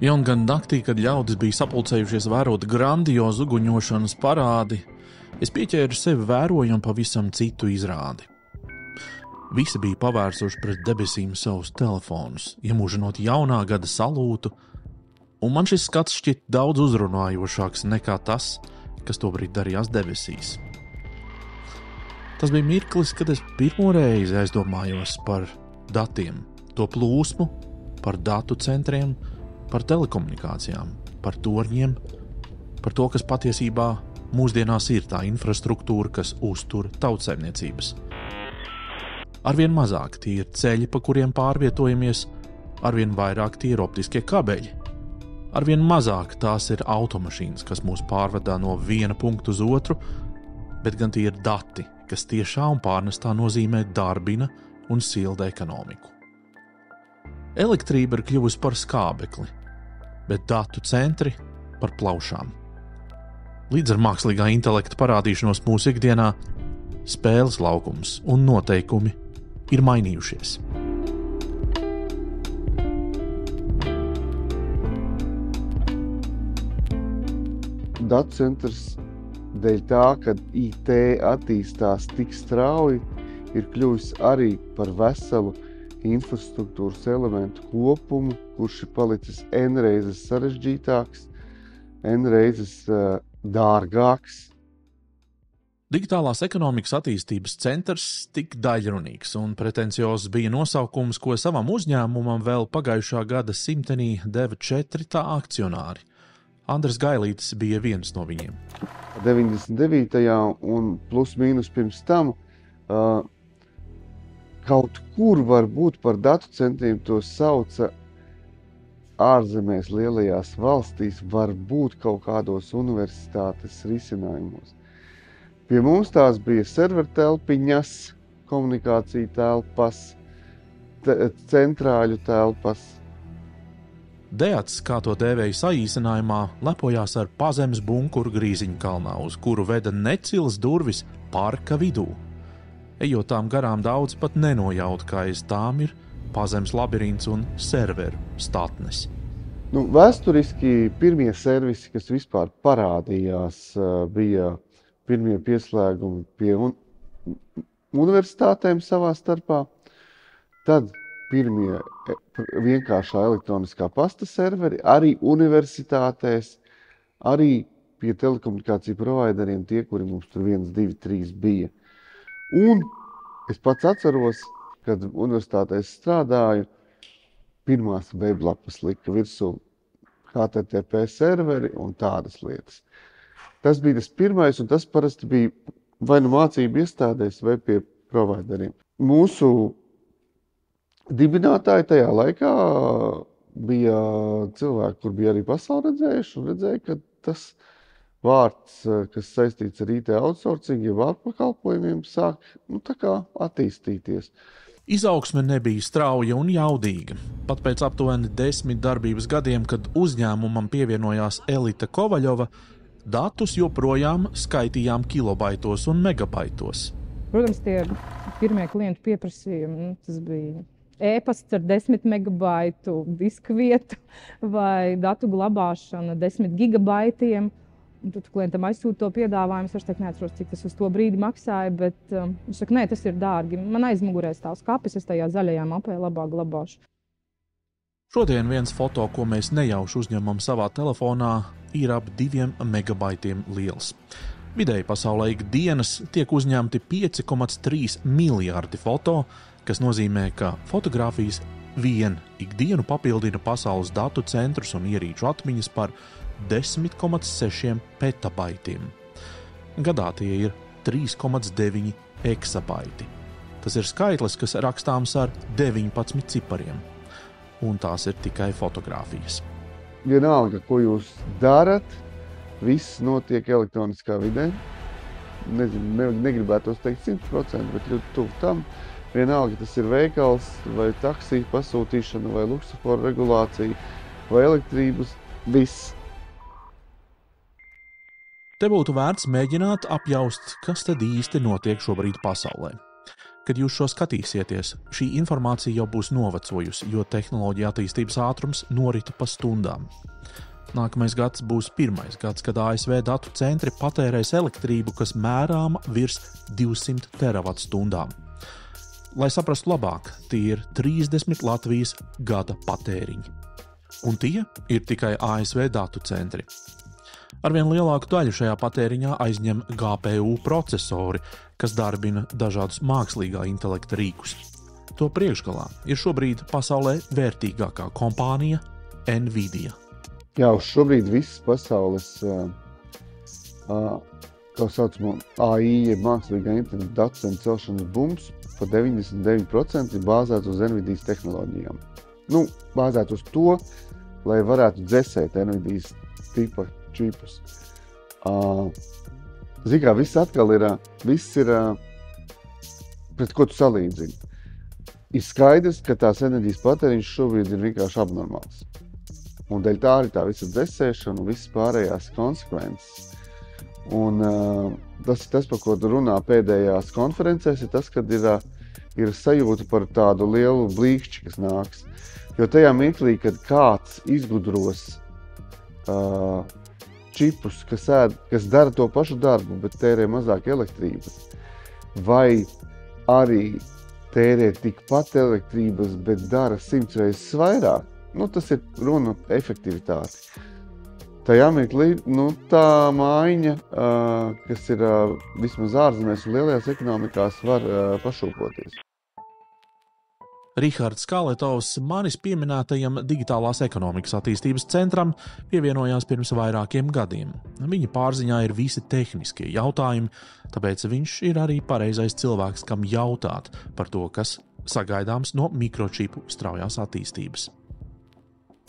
Ja un gan naktī, kad ļaudis bija sapulcējušies vērot grandiozu uguņošanas parādi, es pieķēru sevi vērojam pavisam citu izrādi. Visi bija pavērsuši pret debesīm savus telefonus, iemūžinot jaunā gada salūtu, un man šis skats šķiet daudz uzrunājošāks nekā tas, kas tobrīd darījās debesīs. Tas bija mirklis, kad es pirmo reizi aizdomājos par datiem, to plūsmu, par datu centriem, par telekomunikācijām, par torņiem, par to, kas patiesībā mūsdienās ir tā infrastruktūra, kas uztur tautsaimniecības. Arvien mazāk tie ir ceļi, pa kuriem pārvietojamies, arvien vairāk tie ir optiskie kabeļi. Arvien mazāk tās ir automašīnas, kas mūs pārvadā no viena punkta uz otru, bet gan tie ir dati, kas tiešā un pārnestā nozīmē darbina un silda ekonomiku. Elektrība ir kļuvusi par skābekli, bet datu centri par plaušām. Līdz ar mākslīgā intelekta parādīšanos mūsu ikdienā, spēles laukums un noteikumi ir mainījušies. Datu centrs dēļ tā, ka IT attīstās tik strauji, ir kļuvis arī par veselu infrastruktūras elementu kopumu, kurš ir palicis N reizes sarežģītāks, N reizes dārgāks. Digitālās ekonomikas attīstības centrs tik daļrunīgs un pretenciozs bija nosaukums, ko savam uzņēmumam vēl pagājušā gada simtenī deva 4 tā akcionāri. Andris Gailītis bija viens no viņiem. 99. un plus mīnus pirms tam kaut kur varbūt par datu centriem to sauca ārzemēs lielajās valstīs, varbūt kaut kādos universitātes risinājumos. Pie mums tās bija servertelpiņas, komunikācija telpas, centrāļu telpas. Deats, kā to dēvēja saīsinājumā, lepojās ar pazemes bunkuru Grīziņkalnā, uz kuru veda necils durvis parka vidū. Ejot tām garām daudz pat nenojaut, kā aiz tām ir pazemes labirints un serveru statnes. Vēsturiski pirmie servisi, kas vispār parādījās, bija pirmie pieslēgumi pie universitātēm savā starpā, tad pirmie vienkāršā elektroniskā pasta serveri, arī universitātēs, arī pie telekomunikāciju provideriem, tie, kuri mums tur 1, 2, 3 bija. Un es pats atceros, kad universitātēs strādāju, pirmās weblapas lika virsū HTTP serveri un tādas lietas. Tas bija tas pirmais, un tas parasti bija vai nu mācību iestādēs, vai pie provideriem. Mūsu dibinātāji tajā laikā bija cilvēki, kur bija arī pasauli redzējuši, un redzēja, ka tas vārds, kas saistīts ar IT outsourcing, ja vārpakalpojumiem sāk tā kā attīstīties. Izaugsme nebija strauja un jaudīga. Pat pēc aptuveni 10 darbības gadiem, kad uzņēmumam pievienojās Elita Kovaļova, datus joprojām skaitījām kilobaitos un megabaitos. Protams, tie pirmie klientu pieprasījumi, tas bija e-pasts ar 10 megabaitu diska vietu vai datu glabāšana 10 gigabaitiem. Un tad klientam aizsūta to piedāvājumu, es vairs neatceros, cik tas uz to brīdi maksāja, bet es saku, nē, tas ir dārgi. Man aizmugurē stāv skapis, es tajā zaļajā mapē labāk glabāšu. Šodien viens foto, ko mēs nejauši uzņemam savā telefonā, ir ap 2 megabaitiem liels. Vidēji pasaulē ikdienas tiek uzņemti 5,3 miljārdi foto, kas nozīmē, ka fotogrāfijas vien ikdienu papildina pasaules datu centrus un ierīču atmiņas par 10,6 petabaitiem. Gadā tie ir 3,9 eksabaiti. Tas ir skaitlis, kas rakstāms ar 19 cipariem, un tās ir tikai fotogrāfijas. Vienalga, ko jūs darat, viss notiek elektroniskā vidē. Negribētos teikt 100%, bet ļoti tuvu tam. Vienalga, tas ir veikals, vai taksija pasūtīšana, vai luksusforu regulācija, vai elektrības, viss. Te būtu vērts mēģināt apjaust, kas tad īsti notiek šobrīd pasaulē. Kad jūs šo skatīsieties, šī informācija jau būs novecojusi, jo tehnoloģija attīstības ātrums norita pa stundām. Nākamais gads būs pirmais gads, kad ASV datu centri patērēs elektrību, kas mērāma virs 200 teravatstundām. Lai saprastu labāk, tie ir 30 Latvijas gada patēriņi. Un tie ir tikai ASV datu centri. Arvien lielāku daļu šajā patēriņā aizņem GPU procesori, kas darbina dažādus mākslīgā intelekta rīkus. To priekšgalā ir šobrīd pasaulē vērtīgākā kompānija Nvidia. Jā, uz šobrīd visas pasaules tā saucamo AI, jeb mākslīgā intelekta datu centru celšanas bums par 99% ir bāzēts uz Nvidias tehnoloģijām. Bāzēt uz to, lai varētu dzesēt Nvidias tipa čipus. Zikā, viss atkal ir, pret ko tu salīdzini. Ir skaidrs, ka tās enerģijas patēriņš šobrīd ir vienkārši abnormāls. Un dēļ tā arī tā visa dzesēšana un visas pārējās konsekvences. Un tas ir tas, par ko tu runā pēdējās konferencēs, ir tas, kad ir sajūta par tādu lielu blīkšķi, kas nāks. Jo tajā mirklī, kad kāds izgudros čipus, kas dara to pašu darbu, bet tērē mazāk elektrības, vai arī tērē tikpat elektrības, bet dara 100 reizes vairāk, tas ir runa efektivitāti. Tajā mirklī, tā maiņa, kas ir vismaz ārzemēs un lielajās ekonomikās, var pašūpoties. Rihards Kaletovs manis pieminētajam digitālās ekonomikas attīstības centram pievienojās pirms vairākiem gadiem. Viņa pārziņā ir visi tehniskie jautājumi, tāpēc viņš ir arī pareizais cilvēks, kam jautāt par to, kas sagaidāms no mikročipu straujās attīstības.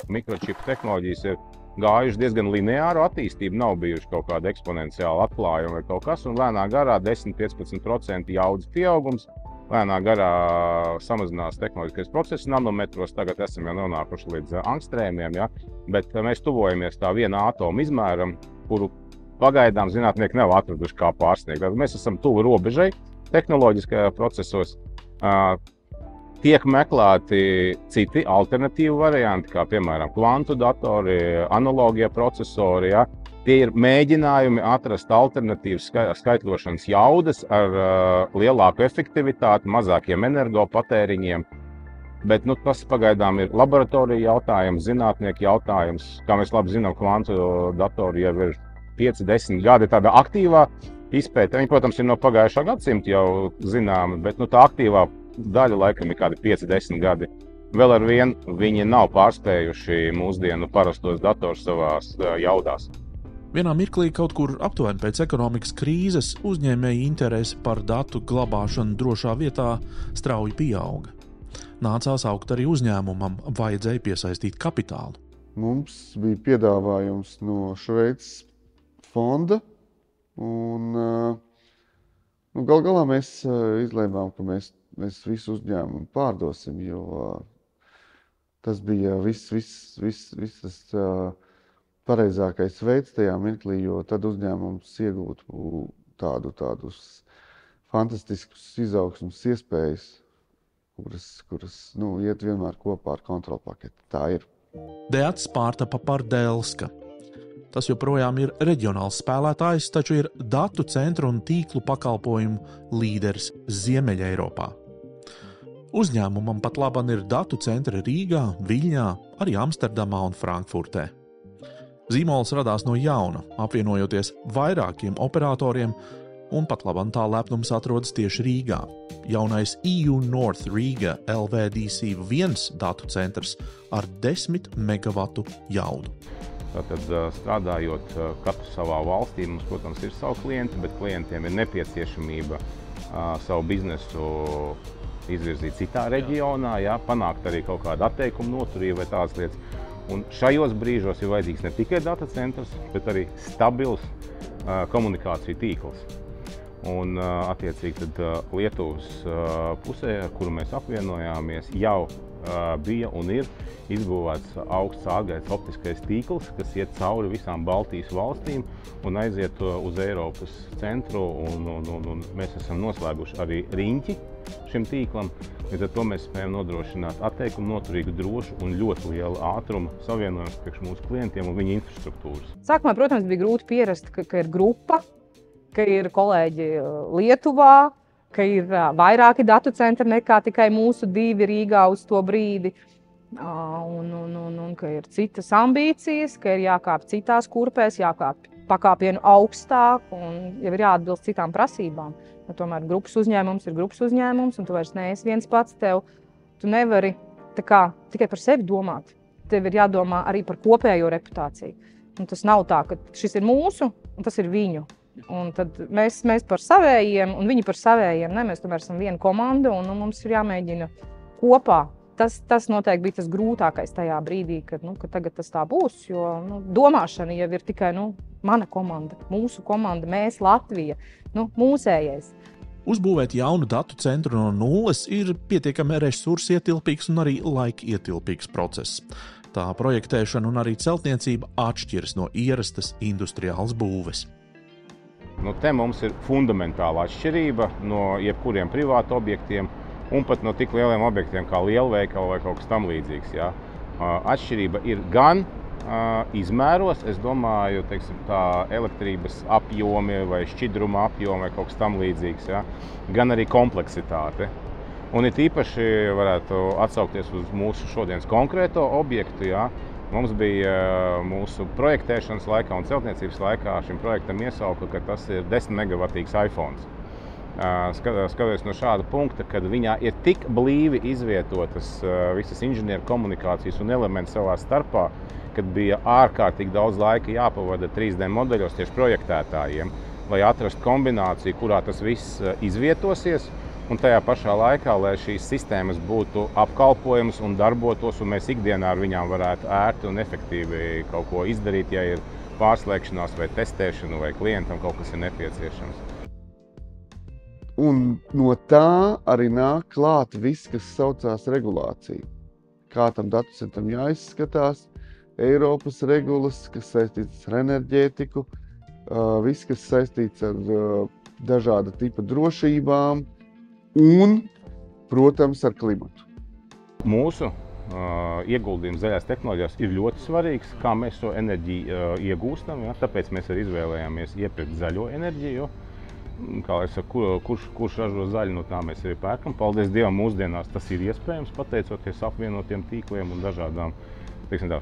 Mikročipu tehnoloģijas ir gājuši diezgan lineāru attīstību, nav bijuši kaut kāda eksponenciāla atklājuma vai kaut kas, un lēnā garā 10-15% jaudas pieaugums. Lēnā garā samazinās tehnoloģiskais process nanometros, tagad esam jau nonākuši līdz angstrēmiem, ja? Bet mēs tuvojamies tā viena atoma izmēram, kuru pagaidām zinātnieki nav atraduši kā pārsniegt. Mēs esam tuvu robežai tehnoloģiskajā procesos. Tiek meklēti citi alternatīvi varianti, kā piemēram kvantu datori, analogie procesori, ja? Tie ir mēģinājumi atrast alternatīvas skaitļošanas jaudas ar lielāku efektivitāti, mazākiem energopatēriņiem. Bet tas pagaidām ir laboratorija jautājums, zinātnieku jautājums. Kā mēs labi zinām, kvantu datori jau ir 5-10 gadi tāda aktīvā izpēte. Viņi, protams, ir no pagājušā gadsimta jau zināmi, bet tā aktīvā daļa laikam ir kādi 5-10 gadi. Vēl ar vienu viņi nav pārspējuši mūsdienu parastos dators savās jaudās. Vienā mirklī kaut kur aptuveni pēc ekonomikas krīzes uzņēmēji interese par datu glabāšanu drošā vietā strauji pieauga. Nācās augt arī uzņēmumam, vajadzēja piesaistīt kapitālu. Mums bija piedāvājums no Šveices fonda, un gal galā mēs izlēmām, ka mēs visu uzņēmumu pārdosim, jo tas bija viss tas pareizākais veids tajā mirklī, jo tad uzņēmums iegūtu tādus fantastiskus izaugsmus iespējas, kuras iet vienmēr kopā ar kontrolpaketi. Tā ir. Deats pārtapa par Delska. Tas joprojām ir reģionāls spēlētājs, taču ir datu centru un tīklu pakalpojumu līderis Ziemeļa Eiropā. Uzņēmumam pat laban ir datu centri Rīgā, Viļņā, arī Amsterdamā un Frankfurtē. Zīmols radās no jauna, apvienojoties vairākiem operatoriem, un pat laban tā lepnums atrodas tieši Rīgā. Jaunais EU North Riga LVDC1 datu centrs ar 10 megavatu jaudu. Tātad strādājot katru savā valstī, mums, protams, ir savu klienti, bet klientiem ir nepieciešamība savu biznesu izvirzīt citā reģionā, ja, panākt arī kaut kādu atteikumu noturību vai tādas lietas. Un šajos brīžos ir vajadzīgs ne tikai data centrs, bet arī stabils komunikāciju tīkls. Un, attiecīgi, tad Lietuvas pusē, ar kuru mēs apvienojāmies, jau bija un ir izbūvēts augsts ārgaitas optiskais tīkls, kas iet cauri visām Baltijas valstīm un aiziet uz Eiropas centru. Un mēs esam noslēguši arī riņķi šim tīklam. Līdz ar to mēs spējam nodrošināt atteikumu noturīgu, drošu un ļoti lielu ātrumu savienojumus priekš mūsu klientiem un viņu infrastruktūras. Sākumā, protams, bija grūti pierast, ka ir grupa, ka ir kolēģi Lietuvā, ka ir vairāki datu centri nekā tikai mūsu 2 Rīgā uz to brīdi. Un ka ir citas ambīcijas, ka ir jākāp citās kurpēs, jākāp pakāpienu augstāk un jau ir jāatbilst citām prasībām. Ja tomēr grupas uzņēmums ir grupas uzņēmums, un tu vairs neesi viens pats. Tu nevari tikai par sevi domāt. Tev ir jādomā arī par kopējo reputāciju. Un tas nav tā, ka šis ir mūsu un tas ir viņu. Un tad mēs par savējiem un viņi par savējiem. Ne, mēs tomēr esam viena komanda un mums ir jāmēģina kopā. Tas noteikti bija tas grūtākais tajā brīdī, kad tagad tas tā būs, jo domāšana jau ir tikai mana komanda, mūsu komanda, mēs Latvija, mūsējais. Uzbūvēt jaunu datu centru no nulles ir pietiekami resursu ietilpīgs un arī laika ietilpīgs process. Tā projektēšana un arī celtniecība atšķiras no ierastas industriālas būves. Te mums ir fundamentāla atšķirība no jebkuriem privātu objektiem un pat no tik lieliem objektiem kā lielveikali vai kaut kas tam līdzīgs. Ja. Atšķirība ir gan izmēros, es domāju, tā elektrības apjomi vai šķidruma apjomi vai kaut kas tam līdzīgs, ja, gan arī kompleksitāte. Un it īpaši varētu atsaukties uz mūsu šodienas konkrēto objektu. Ja. Mums bija mūsu projektēšanas laikā un celtniecības laikā šim projektam iesauka, ka tas ir 10 megawatīgs iPhones. Skatoties no šāda punkta, kad viņā ir tik blīvi izvietotas visas inženieru komunikācijas un elementi savā starpā, kad bija ārkārtīgi daudz laika jāpavada 3D modeļos tieši projektētājiem, lai atrastu kombināciju, kurā tas viss izvietosies, un tajā pašā laikā, lai šīs sistēmas būtu apkalpojamas un darbotos, un mēs ikdienā ar viņām varētu ērti un efektīvi kaut ko izdarīt, ja ir pārslēgšanās vai testēšana vai klientam kaut kas ir nepieciešams. Un no tā arī nāk klāt viss, kas saucās regulācija. Kā tam datacentram jāizskatās, Eiropas regulas, kas saistīts ar enerģētiku, viss, kas saistīts ar dažāda tipa drošībām un, protams, ar klimatu. Mūsu ieguldījums zaļās tehnoloģijās ir ļoti svarīgs, kā mēs šo enerģiju iegūstam, ja? Tāpēc mēs arī izvēlējāmies iepirkt zaļo enerģiju. Kā es saku, kurš ražo zaļu, no tā mēs arī pērkam. Paldies Dievam, mūsdienās tas ir iespējams, pateicoties apvienotiem tīkliem un dažādām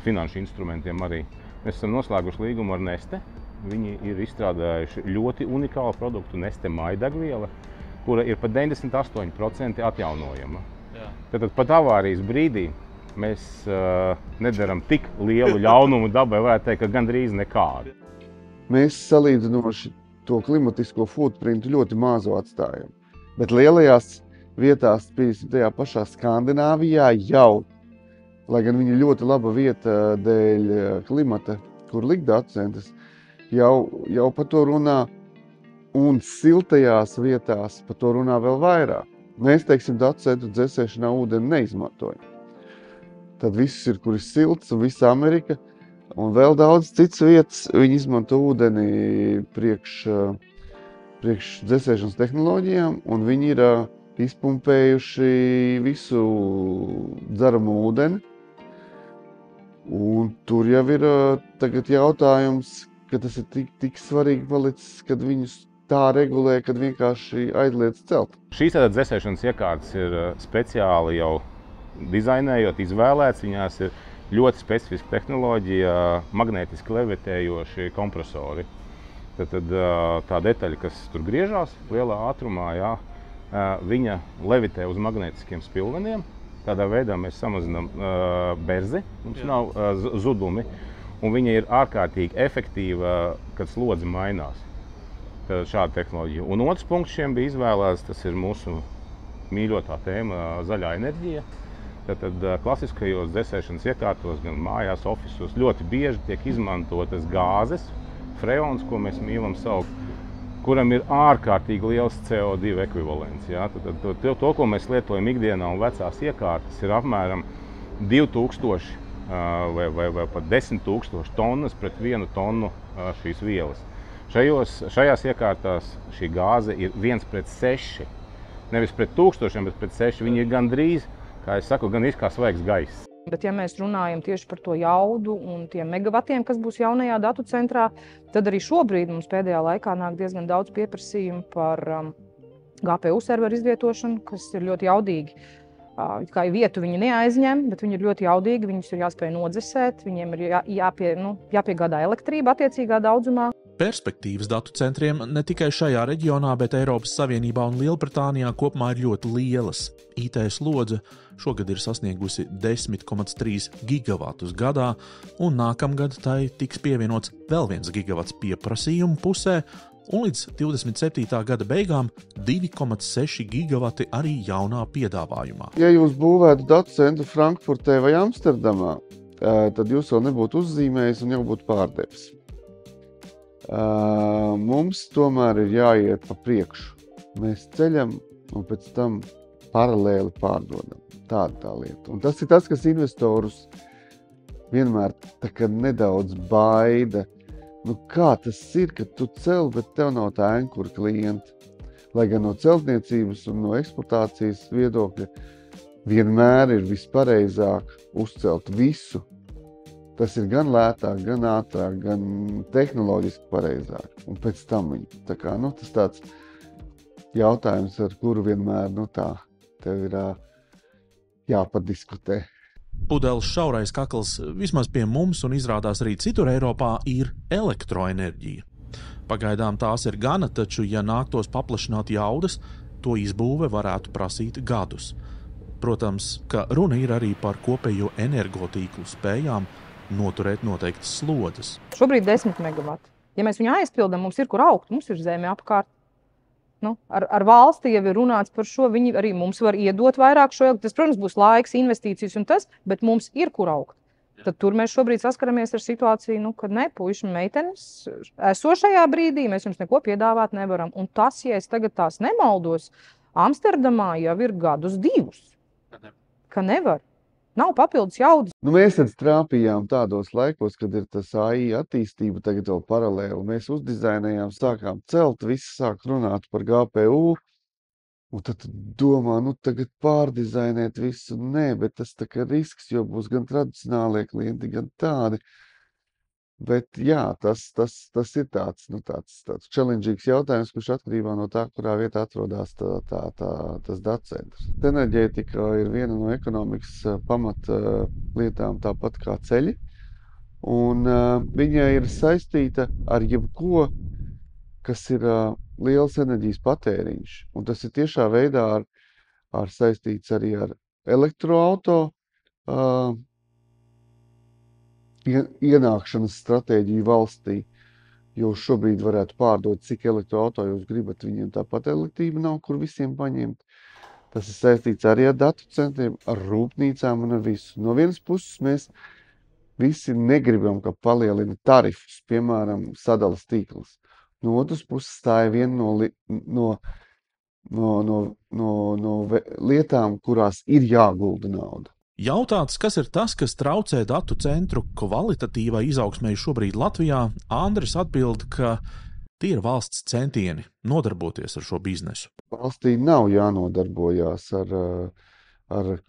finanšu instrumentiem arī. Mēs esam noslēguši līgumu ar Neste. Viņi ir izstrādājuši ļoti unikālu produktu Neste maidegviela, kura ir pat 98% atjaunojama. Tad pat avārijas brīdī mēs nedaram tik lielu ļaunumu dabai, varētu teikt, ka gandrīz nekādu. Mēs salīdzinoši to klimatisko footprintu ļoti mazu atstājam. Bet lielajās vietās, tajā pašā Skandināvijā jau, lai gan viņa ļoti laba vieta dēļ klimata, kur likt datacentrs, jau par to runā, un siltajās vietās par to runā vēl vairāk. Mēs, datacentru dzēsēšanā ūdeni neizmantojam. Tad viss ir, kur ir silts, un visa Amerika, un vēl daudz citas vietas, viņi izmanto ūdeni priekš dzēsēšanas tehnoloģijām, un viņi ir izpumpējuši visu dzeramo ūdeni. Un tur jau ir tagad jautājums, ka tas ir tik svarīgi palicis, kad viņus tā regulē, kad vienkārši aizliedz celt. Šīs dzēsēšanas iekārtas ir speciāli jau dizainējot, izvēlēts. Viņās ir ļoti specifiska tehnoloģija, magnētiski levitējoši kompresori. Tad tā detaļa, kas tur griežās lielā ātrumā, viņa levitē uz magnētiskiem spilveniem. Tādā veidā mēs samazinām berzi, mums nav zudumi, un viņa ir ārkārtīgi efektīva, kad slodze mainās. Tad šāda tehnoloģija. Un otrs punkts šiem bija izvēlēts, tas ir mūsu mīļotā tēma zaļā enerģija. Tad klasiskajos dzēsēšanas iekārtos, gan mājās, ofisos, ļoti bieži tiek izmantotas gāzes, freons, ko mēs mīlam saukt. kuram ir ārkārtīgi liels CO2 ekvivalents. Ja? To, ko mēs lietojam ikdienā un vecās iekārtas, ir apmēram 2000 vai pat 10 000 tonnas pret 1 tonu šīs vielas. Šajās iekārtās šī gāze ir 1:6. Nevis pret 1000, bet pret 6. Viņi ir gandrīz, kā es saku, gan kā svaigs gaiss. Bet, ja mēs runājam tieši par to jaudu un tiem megavatiem, kas būs jaunajā datu centrā, tad arī šobrīd mums pēdējā laikā nāk diezgan daudz pieprasījumu par GPU serveru izvietošanu, kas ir ļoti jaudīgi. Kā vietu viņi neaizņem, bet viņi ir ļoti jaudīgi, viņus ir jāspēj nodzesēt, viņiem ir jāpiegādā elektrība attiecīgā daudzumā. Perspektīvas datu centriem ne tikai šajā reģionā, bet Eiropas Savienībā un Lielbritānijā kopumā ir ļoti lielas. IT slodze šogad ir sasniegusi 10,3 gigavatus gadā, un nākamgad tai tiks pievienots vēl 1 gigavats pieprasījumu pusē, un līdz 27. gada beigām 2,6 gigavati arī jaunā piedāvājumā. Ja jūs būvētu datu centru Frankfurtē vai Amsterdamā, tad jūs vēl nebūtu uzzīmējis un jau būtu pārdevis. Mums tomēr ir jāiet pa priekšu. Mēs ceļam un pēc tam paralēli pārdodam. Tāda tā lieta. Un tas ir tas, kas investorus vienmēr tā kā nedaudz baida. Kā tas ir, ka tu cel, bet tev nav tā ankura klienta? Lai gan no celtniecības un no eksploatācijas viedokļa vienmēr ir vispareizāk uzcelt visu. Tas ir gan lētāk, gan ātrāk, gan tehnoloģiski pareizāk. Un pēc tam viņi. Tas tāds jautājums, ar kuru vienmēr tev ir jāpadiskutē. Pudeles šaurais kakls vismaz pie mums un izrādās arī citur Eiropā ir elektroenerģija. Pagaidām tās ir gana, taču, ja nāktos paplašināt jaudas, to izbūve varētu prasīt gadus. Protams, ka runa ir arī par kopējo energotīklu spējām noturēt noteiktas slodzes. Šobrīd 10 megavati. Ja mēs viņu aizpildām, mums ir kur augt, mums ir zeme apkārt. Ar valsti jau ir runāts par šo, viņi arī mums var iedot vairāk šo. Tas, protams, būs laiks, investīcijas un tas, bet mums ir kur augt. Tad tur mēs šobrīd saskaramies ar situāciju, kad ne, puiši un meitenes esošajā brīdī mēs jums neko piedāvāt nevaram. Un tas, ja es tagad tās nemaldos, Amsterdamā jau ir gadus 2. Ka nevar. Nav papildus jaudas. Mēs tad trāpījām tādos laikos, kad ir tas AI attīstība tagad vēl paralēli. Mēs uzdizainējām, sākām celt, visi sāk runāt par GPU. Un tad domā, tagad pārdizainēt visu. Nē, bet tas tā kā risks, jo būs gan tradicionālie klienti, gan tādi. Bet jā, tas ir tāds challengīgs jautājums, kurš atkarībā no tā, kurā vietā atrodas tas datacentrs. Enerģētika ir viena no ekonomikas pamatlietām, tāpat kā ceļi. Un viņa ir saistīta ar jebko, kas ir liels enerģijas patēriņš. Un tas ir tiešā veidā ar saistīts arī ar elektroauto ienākšanas stratēģiju valstī, jo šobrīd varētu pārdot, cik elektroauto jūs gribat, viņiem tāpat elektrība nav, kur visiem paņemt. Tas ir saistīts arī ar datu centriem, ar rūpnīcām un ar visu. No vienas puses mēs visi negribam, ka palielina tarifus, piemēram, sadalas tīkls. No otras puses tā ir viena no lietām, kurās ir jāgulda nauda. Jautāts, kas ir tas, kas traucē datu centru kvalitatīvai izaugsmei šobrīd Latvijā, Andris atbild, ka tie ir valsts centieni nodarboties ar šo biznesu. Valstī nav jānodarbojās ar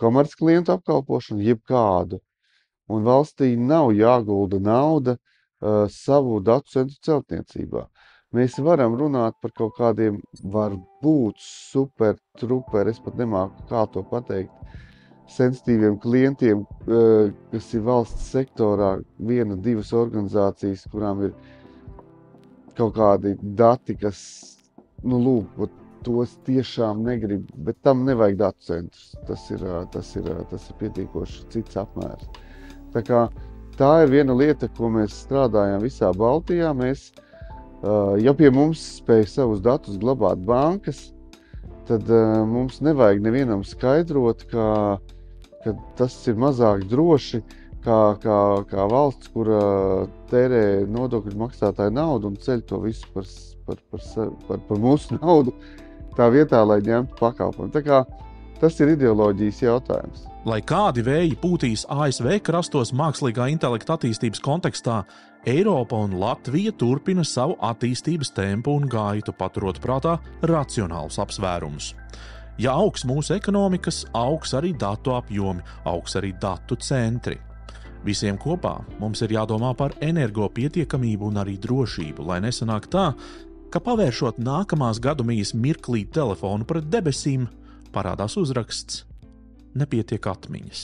komercklientu apkalpošanu, jebkādu. Un valstī nav jāgulda nauda savu datu centru celtniecībā. Mēs varam runāt par kaut kādiem varbūt super, es pat nemāku kā to pateikt, sensitīviem klientiem, kas ir valsts sektorā, 1-2 organizācijas, kurām ir kaut kādi dati, kas, tos tiešām negrib, bet tam nevajag datu centrus. Tas ir pietiekoši cits apmērs. Tā ir viena lieta, ko mēs strādājam visā Baltijā. Ja pie mums spēj savus datus glabāt bankas, tad mums nevajag nevienam skaidrot, ka tas ir mazāk droši kā valsts, kura tērē nodokļu maksātāju naudu un ceļ to visu par mūsu naudu tā vietā, lai ņemtu pakalpojumu. Tā kā tas ir ideoloģijas jautājums. Lai kādi vēji pūtīs ASV krastos mākslīgā intelekta attīstības kontekstā, Eiropa un Latvija turpina savu attīstības tempu un gaitu, paturot prātā racionālus apsvērumus. Ja augs mūsu ekonomikas, augs arī datu apjomi, augs arī datu centri. Visiem kopā mums ir jādomā par energopietiekamību un arī drošību, lai nesanāk tā, ka pavēršot nākamās gadumijas mirklī telefonu pret debesīm, parādās uzraksts nepietiek atmiņas.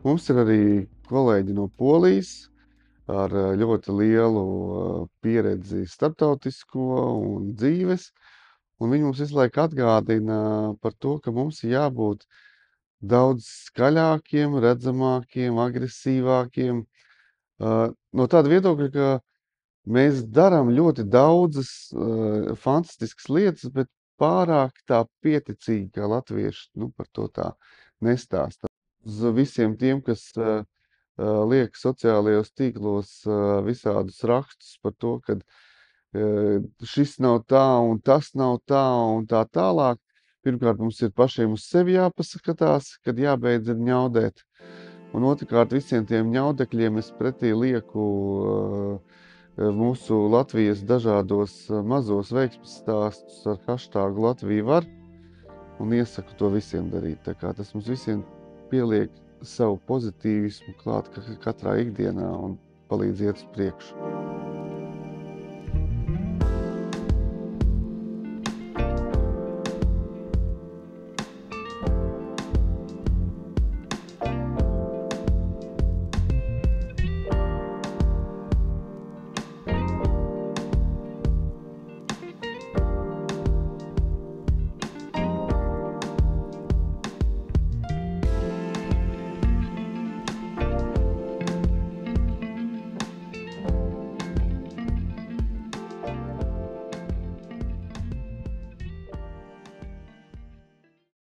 Mums ir arī kolēģi no Polijas ar ļoti lielu pieredzi starptautisko un dzīves, un viņi mums visu laiku atgādina par to, ka mums ir jābūt daudz skaļākiem, redzamākiem, agresīvākiem. No tāda viedokļa, ka mēs darām ļoti daudzas fantastiskas lietas, bet pārāk tā pieticīgi, kā latvieši par to tā nestāsta. Uz visiem tiem, kas liek sociālajos tīklos visādus rakstus par to, ka šis nav tā un tas nav tā un tā tālāk. Pirmkārt, mums ir pašiem uz sevi jāpaskatās, kad jābeidz ir ņaudēt. Un otrkārt, visiem tiem ņaudekļiem es pretī lieku mūsu Latvijas dažādos mazos veiksmes stāstus ar hashtagu Latvija var un iesaku to visiem darīt. Tā kā tas mums visiem pieliek savu pozitīvismu klāt katrā ikdienā un palīdz iet uz priekšu.